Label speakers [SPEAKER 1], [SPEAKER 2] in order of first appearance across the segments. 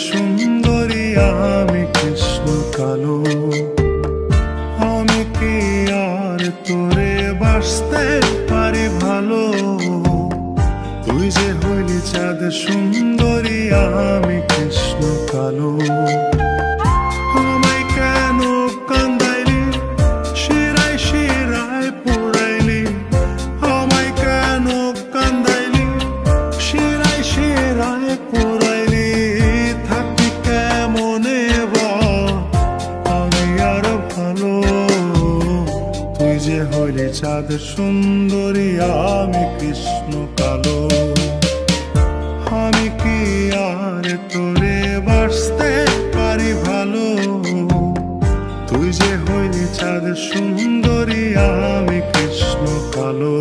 [SPEAKER 1] সুন্দরী আমি কৃষ্ণ কালো। আমি কি আর তোরে বাসতে পারি ভালো? তুই যে হইলি চাঁদ সুন্দরী আমি কৃষ্ণ কালো। আমায় কেন কান্দাইলি, শিরায় শিরায় পুরাইলি? আমায় কেন কান্দাইলি, শিরায় শিরায় পুরাইলি? থাকি কেমনে বল আমি আর ভালো? তুই যে হইলি চাঁদ সুন্দরী আমি কৃষ্ণ কালো। আমি কি আর তোরে বাসতে পারি ভালো? তুই যে হইলি চাঁদ সুন্দরী আমি কৃষ্ণ কালো।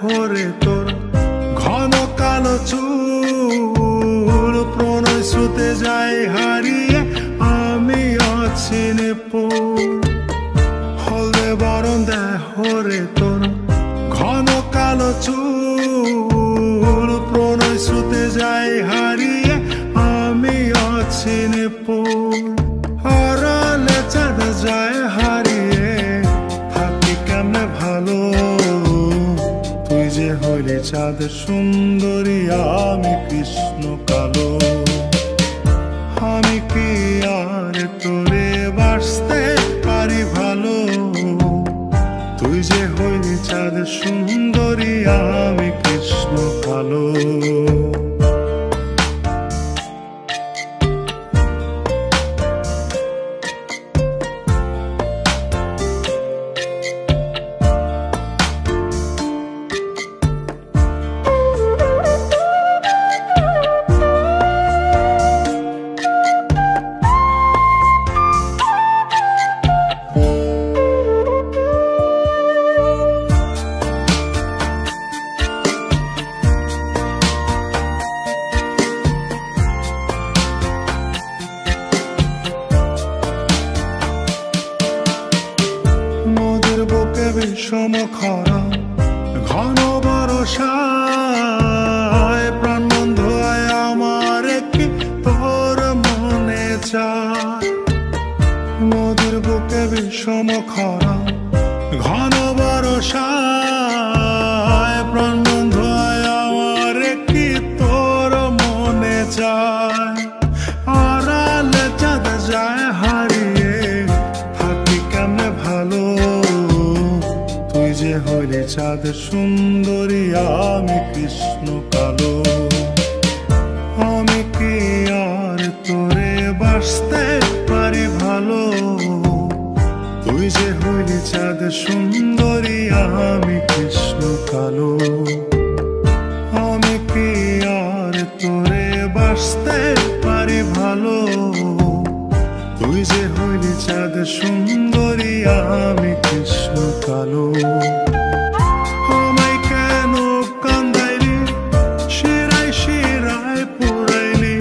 [SPEAKER 1] হরে তোর ঘন কালো চুল, প্রণয় স্রোতে যাই হারিয়ে আমি অচিনে পুল। হলদে বরণ দেয় হরে তোর ঘন কালো চুল, প্রণয় স্রোতে যাই হারিয়ে আমি অচিনে পুল। হরালে চাঁদ যায় হারিয়ে থাকি কেমনে ভালো? তুই যে হইলি চাঁদ সুন্দরী আমি কৃষ্ণ কালো। আমি কি আর তোরে বাসতে পারি ভালো? তুই যে হইলি চাঁদ সুন্দরী আমি কৃষ্ণ কালো। বিষম খরা ঘন বরষায় প্রাণ বন্ধ আমার কি তোর মনে চায়? নদীর বুকে বিষম খরা ঘন বরষায় প্রাণ বন্ধ আমার কি তোর মনে চায়? আড়ালে চাঁদ যায় হারিয়ে থাকি কেমনে ভালো? তুই যে হইলি চাঁদ সুন্দরী আমি কৃষ্ণ কালো। আমি কি আর তোরে বাসতে পারি ভালো? তুই যে হইলি চাঁদ সুন্দরী আমি কৃষ্ণ কালো। আমি কি আর তোরে বাসতে পারি ভালো? তুই যে হইলি চাঁদ সুন্দরী আমি কৃষ্ণ কালো। আমায় কেন কান্দাইলি, শিরায় শিরায় পুরাইলি?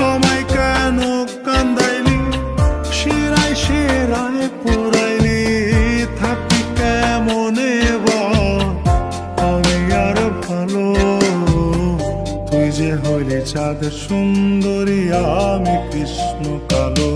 [SPEAKER 1] আমায় কেন কান্দাইলি, শিরায় শিরায় পুরাইলি? থাকি কেমনে বল আমি আর ভালো? তুই যে হইলি চাঁদ সুন্দরী আমি কৃষ্ণ কালো।